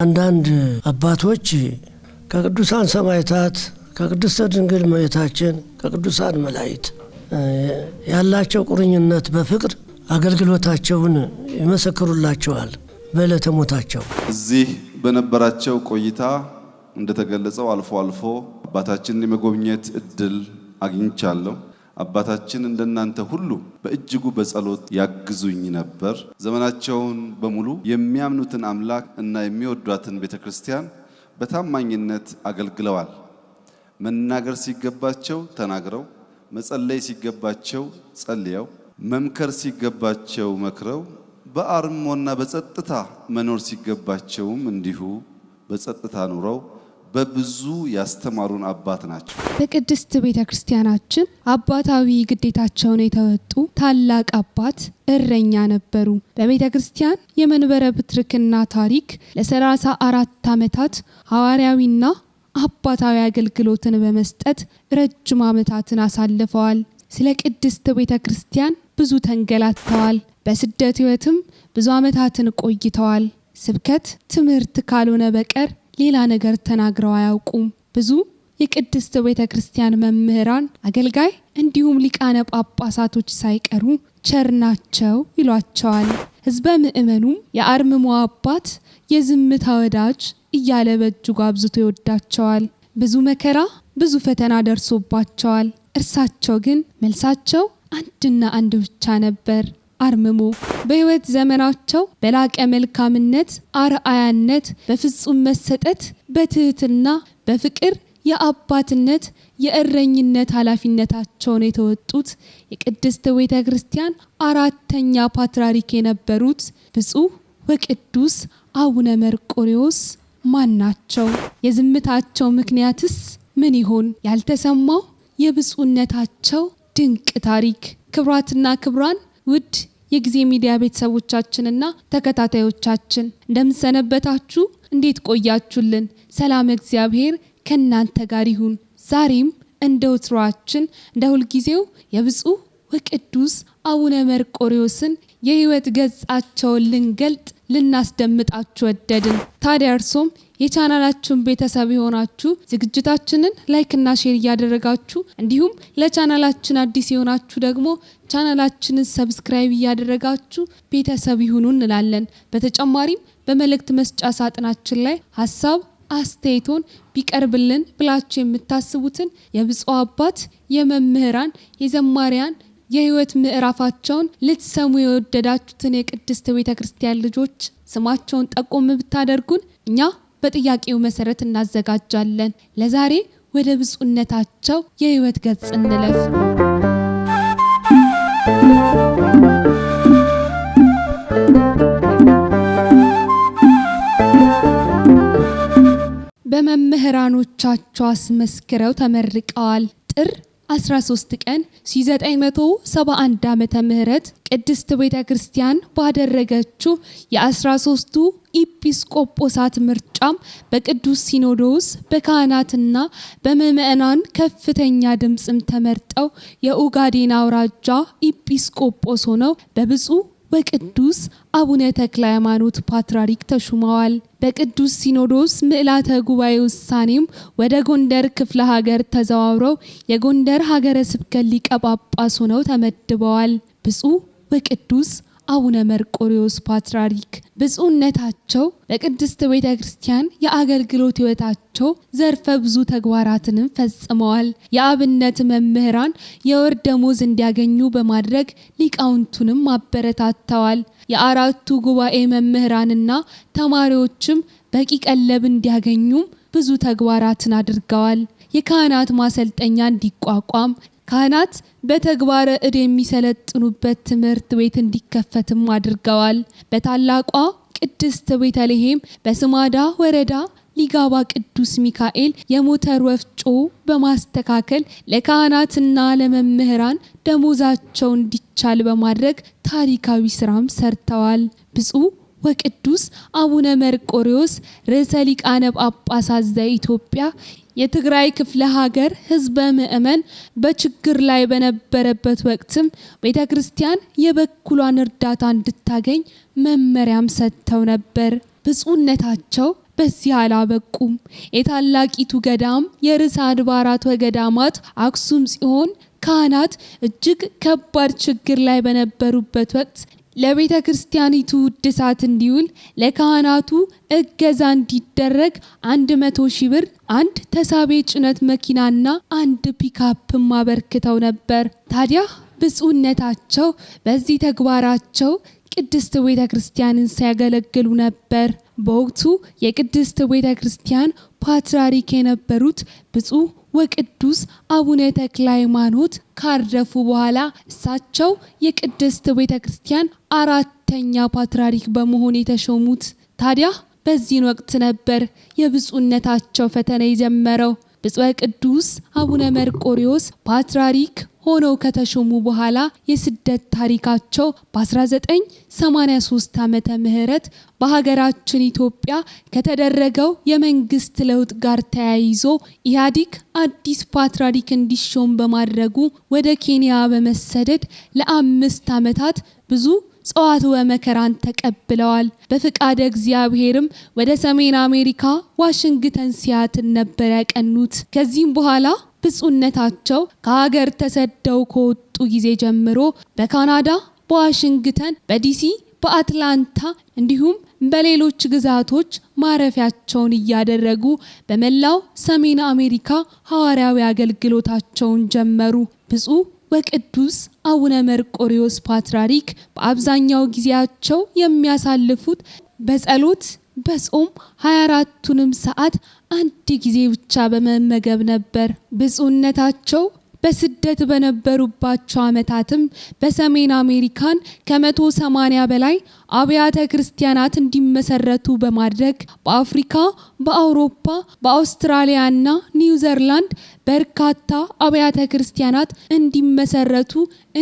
አንዳንድ አባቶች ከቅዱሳን ሰማዕታት ከቅድስት ድንግል እመቤታችን ከቅዱሳን መላእክት ያላቸው ቁርኝነት በፍቅር አገልግሎታቸውን ይመሰክሩላቸዋል። በዕለተ ሞታቸው እዚህ በነበራቸው ቆይታ እንደተገለጸው አልፎ አልፎ አባታችንን የመጎብኘት እድል አግኝቻለሁ። አባታችን እንደናንተ ሁሉ በእጅጉ በጸሎት ያግዙኝ ነበር። ዘመናቸውን በሙሉ የሚያምኑትን አምላክ እና የሚወዷትን ቤተክርስቲያን በታማኝነት አገልግለዋል። መናገር ሲገባቸው ተናግረው፣ መጸለይ ሲገባቸው ጸልየው፣ መምከር ሲገባቸው መክረው፣ በአርሞና በጸጥታ መኖር ሲገባቸውም እንዲሁ በጸጥታ ኑረው በብዙ ያስተማሩን አባት ናቸው። በቅድስት ቤተክርስቲያናችን አባታዊ ግዴታቸውን የተወጡ ታላቅ አባት እረኛ ነበሩ። በቤተክርስቲያን የመንበረ ፕትርክና ታሪክ ለ34 ዓመታት ሐዋርያዊና አባታዊ አገልግሎትን በመስጠት ረጅም ዓመታትን አሳልፈዋል። ስለ ቅድስት ቤተክርስቲያን ብዙ ተንገላተዋል። በስደት ሕይወትም ብዙ ዓመታትን ቆይተዋል። ስብከት ትምህርት ካልሆነ በቀር ሌላ ነገር ተናግረው አያውቁም። ብዙ የቅድስት ቤተክርስቲያን መምህራን፣ አገልጋይ እንዲሁም ሊቃነ ጳጳሳቶች ሳይቀሩ ቸር ናቸው ይሏቸዋል። ሕዝበ ምእመኑም የአርምሞ አባት፣ የዝምታ ወዳጅ እያለ በእጅጉ አብዝቶ ይወዳቸዋል። ብዙ መከራ ብዙ ፈተና ደርሶባቸዋል። እርሳቸው ግን መልሳቸው አንድና አንድ ብቻ ነበር፣ አርምሞ። በሕይወት ዘመናቸው በላቀ መልካምነት፣ አርአያነት፣ በፍጹም መሰጠት፣ በትህትና፣ በፍቅር የአባትነት የእረኝነት ኃላፊነታቸውን የተወጡት የቅድስት ቤተክርስቲያን አራተኛ ፓትርያርክ የነበሩት ብፁዕ ወቅዱስ አቡነ መርቆሬዎስ ማን ናቸው? የዝምታቸው ምክንያትስ ምን ይሆን? ያልተሰማው የብፁዕነታቸው ድንቅ ታሪክ። ክብራትና ክብራን ውድ የጊዜ ሚዲያ ቤተሰቦቻችንና ተከታታዮቻችን እንደምሰነበታችሁ፣ እንዴት ቆያችሁልን? ሰላም እግዚአብሔር ከናንተ ጋር ይሁን። ዛሬም እንደ ወትሯችን እንደ ሁልጊዜው የብፁዕ ወቅዱስ አቡነ መርቆሬዎስን የሕይወት ገጻቸውን ልንገልጥ ልናስደምጣችሁ ወደድን። ታዲያ እርሶም የቻናላችን ቤተሰብ የሆናችሁ ዝግጅታችንን ላይክና ሼር እያደረጋችሁ እንዲሁም ለቻናላችን አዲስ የሆናችሁ ደግሞ ቻናላችንን ሰብስክራይብ እያደረጋችሁ ቤተሰብ ይሁኑ እንላለን። በተጨማሪም በመልእክት መስጫ ሳጥናችን ላይ ሐሳብ አስተያየቶን ቢቀርብልን ብላችሁ የምታስቡትን የብፁዕ አባት የመምህራን የዘማሪያን የሕይወት ምዕራፋቸውን ልትሰሙ የወደዳችሁትን የቅድስት ቤተክርስቲያን ልጆች ስማቸውን ጠቆም ብታደርጉን እኛ በጥያቄው መሰረት እናዘጋጃለን። ለዛሬ ወደ ብፁዕነታቸው የሕይወት ገጽ እንለፍ። በመምህራኖቻቸው አስመስክረው ተመርቀዋል። ጥር 13 ቀን 1971 ዓመተ ምህረት ቅድስት ቤተክርስቲያን ባደረገችው የ13ቱ ኢጲስቆጶሳት ምርጫም በቅዱስ ሲኖዶስ በካህናትና በምእመናን ከፍተኛ ድምጽም ተመርጠው የኡጋዴን አውራጃ ኢጲስቆጶስ ሆነው በብፁዕ ወቅዱስ አቡነ ተክለ ሃይማኖት ፓትርያርክ ተሹመዋል። በቅዱስ ሲኖዶስ ምልዓተ ጉባኤ ውሳኔም ወደ ጎንደር ክፍለ ሀገር ተዘዋውረው የጎንደር ሀገረ ስብከት ሊቀ ጳጳስ ሆነው ተመድበዋል። ብፁዕ ወቅዱስ አቡነ መርቆሬዎስ ፓትርያርክ ብፁዕነታቸው በቅድስት ቤተክርስቲያን የአገልግሎት ሕይወታቸው ዘርፈ ብዙ ተግባራትንም ፈጽመዋል። የአብነት መምህራን የወር ደሞዝ እንዲያገኙ በማድረግ ሊቃውንቱንም አበረታተዋል። የአራቱ ጉባኤ መምህራንና ተማሪዎችም በቂ ቀለብ እንዲያገኙም ብዙ ተግባራትን አድርገዋል። የካህናት ማሰልጠኛ እንዲቋቋም፣ ካህናት በተግባረ እድ የሚሰለጥኑበት ትምህርት ቤት እንዲከፈትም አድርገዋል። በታላቋ ቅድስት ቤተልሔም በስማዳ ወረዳ ሊጋባ ቅዱስ ሚካኤል የሞተር ወፍጮ በማስተካከል ለካህናትና ለመምህራን ደሞዛቸው እንዲቻል በማድረግ ታሪካዊ ስራም ሰርተዋል። ብፁዕ ወቅዱስ አቡነ መርቆሬዎስ ርዕሰ ሊቃነ ጳጳሳት ዘኢትዮጵያ የትግራይ ክፍለ ሀገር ሕዝበ ምእመን በችግር ላይ በነበረበት ወቅትም ቤተክርስቲያን የበኩሏን እርዳታ እንድታገኝ መመሪያም ሰጥተው ነበር። ብፁዕነታቸው በዚህ አላበቁም። የታላቂቱ ገዳም የርዕሰ አድባራት ወገዳማት አክሱም ጽዮን ካህናት እጅግ ከባድ ችግር ላይ በነበሩበት ወቅት ለቤተ ክርስቲያኒቱ እድሳት እንዲውል ለካህናቱ እገዛ እንዲደረግ 100,000 ብር፣ አንድ ተሳቢ ጭነት መኪናና አንድ ፒካፕም አበርክተው ነበር። ታዲያ ብፁዕነታቸው በዚህ ተግባራቸው ቅድስት ቤተ ክርስቲያንን ሲያገለግሉ ነበር። በወቅቱ የቅድስት ቤተ ክርስቲያን ፓትርያርክ የነበሩት ብፁዕ ወቅዱስ አቡነ ተክለ ሃይማኖት ካረፉ በኋላ እሳቸው የቅድስት ቤተ ክርስቲያን 4ኛ ፓትርያርክ በመሆን የተሾሙት። ታዲያ በዚህ ወቅት ነበር የብፁዕነታቸው ፈተና የጀመረው። ብፁዕ ቅዱስ አቡነ መርቆሪዎስ ፓትርያርክ ሆነው ከተሾሙ በኋላ የስደት ታሪካቸው በ1983 ዓመተ ምህረት በሀገራችን ኢትዮጵያ ከተደረገው የመንግስት ለውጥ ጋር ተያይዞ ኢህአዴግ አዲስ ፓትርያርክ እንዲሾም በማድረጉ ወደ ኬንያ በመሰደድ ለ5 ዓመታት ብዙ ጸዋትወ መከራን ተቀብለዋል። በፍቃደ እግዚአብሔርም ወደ ሰሜን አሜሪካ ዋሽንግተን ሲያትል ነበር ያቀኑት። ከዚህም በኋላ ብፁዕነታቸው ከሀገር ተሰደው ከወጡ ጊዜ ጀምሮ በካናዳ፣ በዋሽንግተን፣ በዲሲ፣ በአትላንታ እንዲሁም በሌሎች ግዛቶች ማረፊያቸውን እያደረጉ በመላው ሰሜን አሜሪካ ሐዋርያዊ አገልግሎታቸውን ጀመሩ። ብፁዕ ወቅዱስ አቡነ መርቆሪዎስ ፓትርያርክ በአብዛኛው ጊዜያቸው የሚያሳልፉት በጸሎት በጾም 24ቱንም ሰዓት አንድ ጊዜ ብቻ በመመገብ ነበር። ብፁዕነታቸው በስደት በነበሩባቸው ዓመታትም በሰሜን አሜሪካን ከ180 በላይ አብያተ ክርስቲያናት እንዲመሰረቱ በማድረግ በአፍሪካ፣ በአውሮፓ፣ በአውስትራሊያና ኒውዚላንድ በርካታ አብያተ ክርስቲያናት እንዲመሰረቱ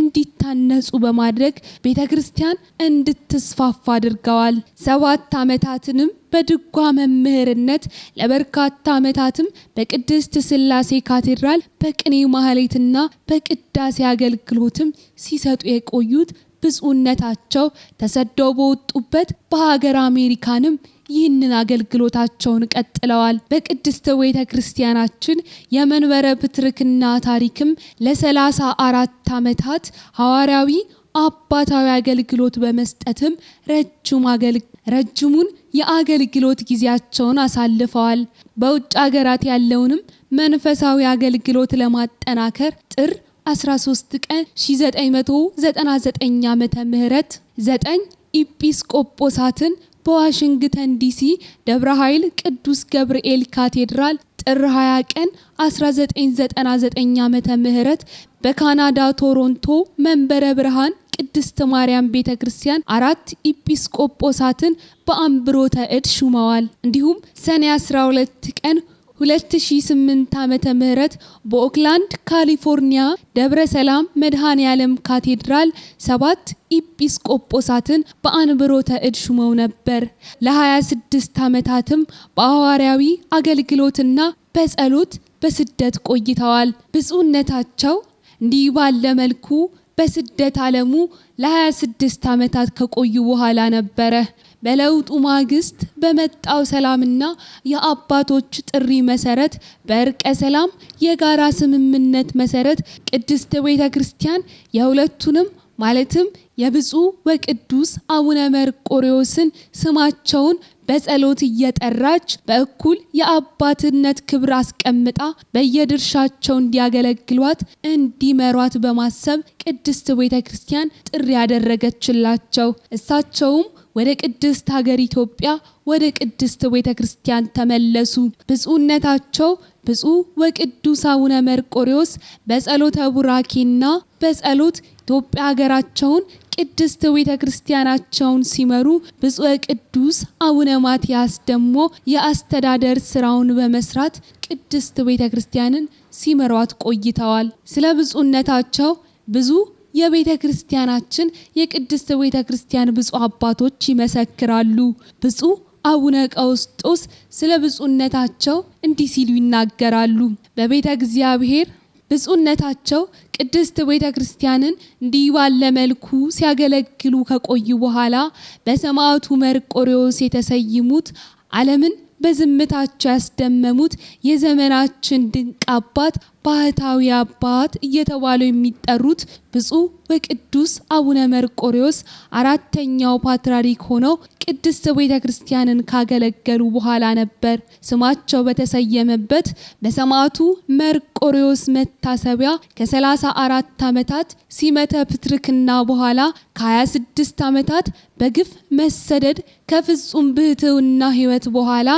እንዲታነጹ በማድረግ ቤተክርስቲያን እንድትስፋፋ አድርገዋል። 7 ዓመታትንም በድጓ መምህርነት ለበርካታ ዓመታትም በቅድስት ሥላሴ ካቴድራል በቅኔ ማህሌትና በቅዳሴ አገልግሎትም ሲሰጡ የቆዩት ብፁዕነታቸው ተሰደው በወጡበት በሀገር አሜሪካንም ይህንን አገልግሎታቸውን ቀጥለዋል። በቅድስት ቤተ ክርስቲያናችን የመንበረ ፕትርክና ታሪክም ለ34 ዓመታት ሐዋርያዊ አባታዊ አገልግሎት በመስጠትም ረጅሙን የአገልግሎት ጊዜያቸውን አሳልፈዋል። በውጭ ሀገራት ያለውንም መንፈሳዊ አገልግሎት ለማጠናከር ጥር 13 ቀን 1999 ዓመተ ምህረት 9 ኢጲስቆጶሳትን በዋሽንግተን ዲሲ ደብረ ኃይል ቅዱስ ገብርኤል ካቴድራል፣ ጥር 20 ቀን 1999 ዓመተ ምህረት በካናዳ ቶሮንቶ መንበረ ብርሃን ቅድስት ማርያም ቤተክርስቲያን 4 ኢጲስቆጶሳትን በአንብሮተ እድ ሹመዋል። እንዲሁም ሰኔ 12 ቀን 2008 ዓመተ ምህረት በኦክላንድ ካሊፎርኒያ ደብረ ሰላም መድኃኔ ዓለም ካቴድራል 7 ኢጲስቆጶሳትን በአንብሮተ እድ ሹመው ነበር። ለ26 ዓመታትም በሐዋርያዊ አገልግሎትና በጸሎት በስደት ቆይተዋል። ብፁዕነታቸው እንዲህ ባለ መልኩ በስደት ዓለሙ ለ26 ዓመታት ከቆዩ በኋላ ነበረ በለውጡ ማግስት በመጣው ሰላምና የአባቶች ጥሪ መሰረት በእርቀ ሰላም የጋራ ስምምነት መሰረት ቅድስት ቤተ ክርስቲያን የሁለቱንም ማለትም የብፁዕ ወቅዱስ አቡነ መርቆሪዎስን ስማቸውን በጸሎት እየጠራች በእኩል የአባትነት ክብር አስቀምጣ በየድርሻቸው እንዲያገለግሏት እንዲመሯት በማሰብ ቅድስት ቤተ ክርስቲያን ጥሪ ያደረገችላቸው። እሳቸውም ወደ ቅድስት ሀገር ኢትዮጵያ ወደ ቅድስት ቤተ ክርስቲያን ተመለሱ። ብፁዕነታቸው ብፁዕ ወቅዱስ አቡነ መርቆሪዎስ በጸሎተ ቡራኬና በጸሎት ኢትዮጵያ ሀገራቸውን ቅድስት ቤተ ክርስቲያናቸውን ሲመሩ፣ ብፁዕ ቅዱስ አቡነ ማትያስ ደግሞ የአስተዳደር ስራውን በመስራት ቅድስት ቤተ ክርስቲያንን ሲመሯት ቆይተዋል። ስለ ብፁዕነታቸው ብዙ የቤተ ክርስቲያናችን የቅድስት ቤተ ክርስቲያን ብፁዕ አባቶች ይመሰክራሉ። ብፁዕ አቡነ ቀውስጦስ ስለ ብፁዕነታቸው እንዲህ ሲሉ ይናገራሉ። በቤተ እግዚአብሔር ብፁዕነታቸው ቅድስት ቤተ ክርስቲያንን እንዲህ ባለ መልኩ ሲያገለግሉ ከቆዩ በኋላ በሰማዕቱ መርቆሪዎስ የተሰይሙት ዓለምን በዝምታቸው ያስደመሙት የዘመናችን ድንቅ አባት ባህታዊ አባት እየተባሉ የሚጠሩት ብፁዕ ወቅዱስ አቡነ መርቆሬዎስ አራተኛው ፓትርያርክ ሆነው ቅድስት ቤተ ክርስቲያንን ካገለገሉ በኋላ ነበር ስማቸው በተሰየመበት በሰማዕቱ መርቆሬዎስ መታሰቢያ ከ34 ዓመታት ሲመተ ፕትርክና በኋላ ከ26 ዓመታት በግፍ መሰደድ ከፍጹም ብሕትውና ሕይወት በኋላ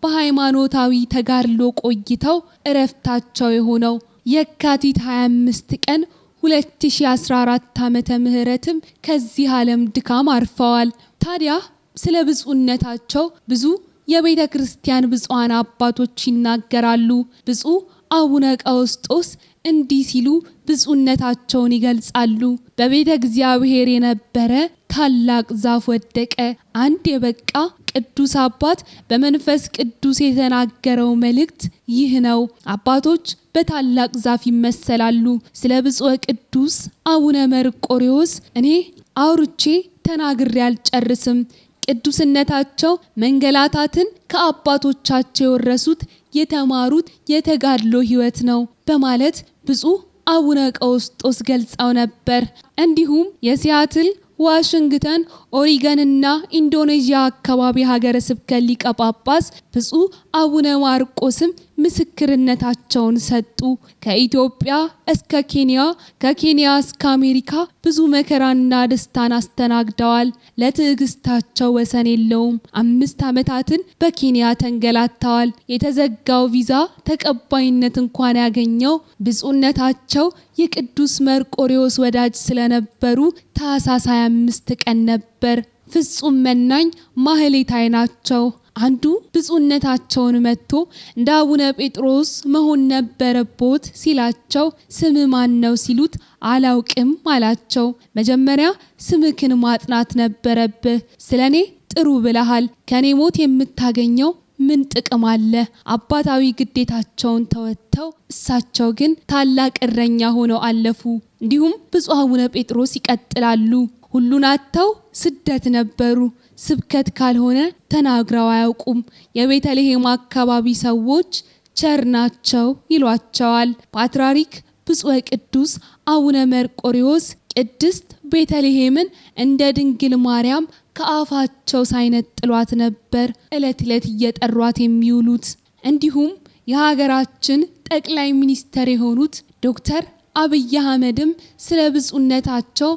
በሃይማኖታዊ ተጋድሎ ቆይተው እረፍታቸው የሆነው የካቲት 25 ቀን 2014 ዓመተ ምህረትም ከዚህ ዓለም ድካም አርፈዋል። ታዲያ ስለ ብፁዕነታቸው ብዙ የቤተ ክርስቲያን ብፁዓን አባቶች ይናገራሉ። ብፁዕ አቡነ ቀውስጦስ እንዲህ ሲሉ ብፁዕነታቸውን ይገልጻሉ። በቤተ እግዚአብሔር የነበረ ታላቅ ዛፍ ወደቀ። አንድ የበቃ ቅዱስ አባት በመንፈስ ቅዱስ የተናገረው መልእክት ይህ ነው። አባቶች በታላቅ ዛፍ ይመሰላሉ። ስለ ብፁዕ ቅዱስ አቡነ መርቆሬዎስ እኔ አውርቼ ተናግሬ አልጨርስም። ቅዱስነታቸው መንገላታትን ከአባቶቻቸው የወረሱት የተማሩት የተጋድሎ ሕይወት ነው በማለት ብፁዕ አቡነ ቀውስጦስ ገልጸው ነበር። እንዲሁም የሲያትል ዋሽንግተን፣ ኦሪገንና ኢንዶኔዥያ አካባቢ ሀገረ ስብከት ሊቀ ጳጳስ ብፁዕ አቡነ ማርቆስም ምስክርነታቸውን ሰጡ። ከኢትዮጵያ እስከ ኬንያ፣ ከኬንያ እስከ አሜሪካ ብዙ መከራና ደስታን አስተናግደዋል። ለትዕግስታቸው ወሰን የለውም። 5 ዓመታትን በኬንያ ተንገላተዋል። የተዘጋው ቪዛ ተቀባይነት እንኳን ያገኘው ብፁዕነታቸው የቅዱስ መርቆሬዎስ ወዳጅ ስለነበሩ ታኅሳስ 25 ቀን ነበር። ፍጹም መናኝ ማህሌታይ ናቸው። አንዱ ብፁዕነታቸውን መጥቶ እንደ አቡነ ጴጥሮስ መሆን ነበረቦት ሲላቸው ስም ማን ነው ሲሉት አላውቅም አላቸው። መጀመሪያ ስምክን ማጥናት ነበረብህ። ስለኔ ጥሩ ብለሃል። ከኔ ሞት የምታገኘው ምን ጥቅም አለ? አባታዊ ግዴታቸውን ተወጥተው እሳቸው ግን ታላቅ እረኛ ሆነው አለፉ። እንዲሁም ብፁዕ አቡነ ጴጥሮስ ይቀጥላሉ። ሁሉን አጥተው ስደት ነበሩ። ስብከት ካልሆነ ተናግረው አያውቁም። የቤተልሔም አካባቢ ሰዎች ቸር ናቸው ይሏቸዋል። ፓትርያርክ ብፁዕ ቅዱስ አቡነ መርቆሬዎስ ቅድስት ቤተልሔምን እንደ ድንግል ማርያም ከአፋቸው ሳይነጥሏት ነበር ዕለት ዕለት እየጠሯት የሚውሉት። እንዲሁም የሀገራችን ጠቅላይ ሚኒስትር የሆኑት ዶክተር አብይ አህመድም ስለ ብፁዕነታቸው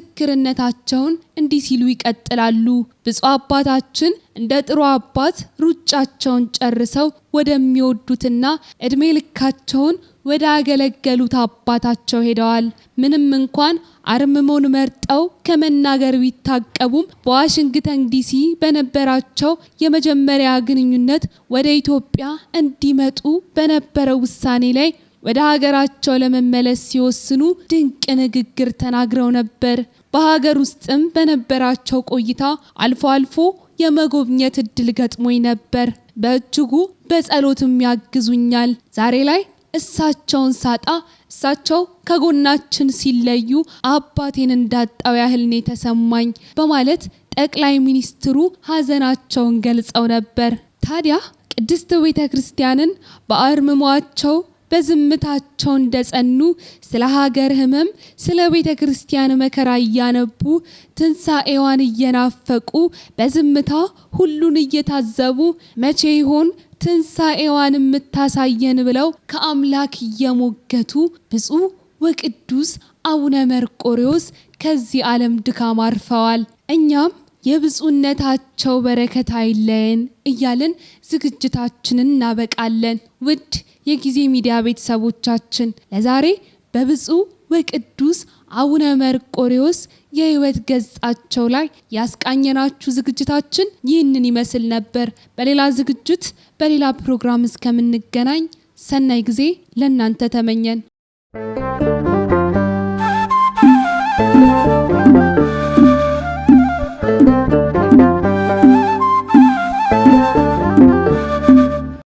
ምስክርነታቸውን እንዲህ ሲሉ ይቀጥላሉ። ብፁዕ አባታችን እንደ ጥሩ አባት ሩጫቸውን ጨርሰው ወደሚወዱትና እድሜ ልካቸውን ወደ አገለገሉት አባታቸው ሄደዋል። ምንም እንኳን አርምሞን መርጠው ከመናገር ቢታቀቡም በዋሽንግተን ዲሲ በነበራቸው የመጀመሪያ ግንኙነት ወደ ኢትዮጵያ እንዲመጡ በነበረው ውሳኔ ላይ ወደ ሀገራቸው ለመመለስ ሲወስኑ ድንቅ ንግግር ተናግረው ነበር። በሀገር ውስጥም በነበራቸው ቆይታ አልፎ አልፎ የመጎብኘት እድል ገጥሞኝ ነበር። በእጅጉ በጸሎትም ያግዙኛል። ዛሬ ላይ እሳቸውን ሳጣ እሳቸው ከጎናችን ሲለዩ አባቴን እንዳጣው ያህል ነው የተሰማኝ በማለት ጠቅላይ ሚኒስትሩ ሀዘናቸውን ገልጸው ነበር። ታዲያ ቅድስት ቤተ ክርስቲያንን በአርምሟቸው በዝምታቸው እንደጸኑ ስለ ሀገር ሕመም ስለ ቤተ ክርስቲያን መከራ እያነቡ ትንሣኤዋን እየናፈቁ በዝምታ ሁሉን እየታዘቡ መቼ ይሆን ትንሣኤዋን የምታሳየን ብለው ከአምላክ እየሞገቱ ብፁዕ ወቅዱስ አቡነ መርቆሬዎስ ከዚህ ዓለም ድካም አርፈዋል። እኛም የብፁዕነታቸው በረከት አይለየን እያልን ዝግጅታችንን እናበቃለን። ውድ የጊዜ ሚዲያ ቤተሰቦቻችን ለዛሬ በብፁዕ ወቅዱስ አቡነ መርቆሬዎስ የሕይወት ገጻቸው ላይ ያስቃኘናችሁ ዝግጅታችን ይህንን ይመስል ነበር። በሌላ ዝግጅት በሌላ ፕሮግራም እስከምንገናኝ ሰናይ ጊዜ ለእናንተ ተመኘን።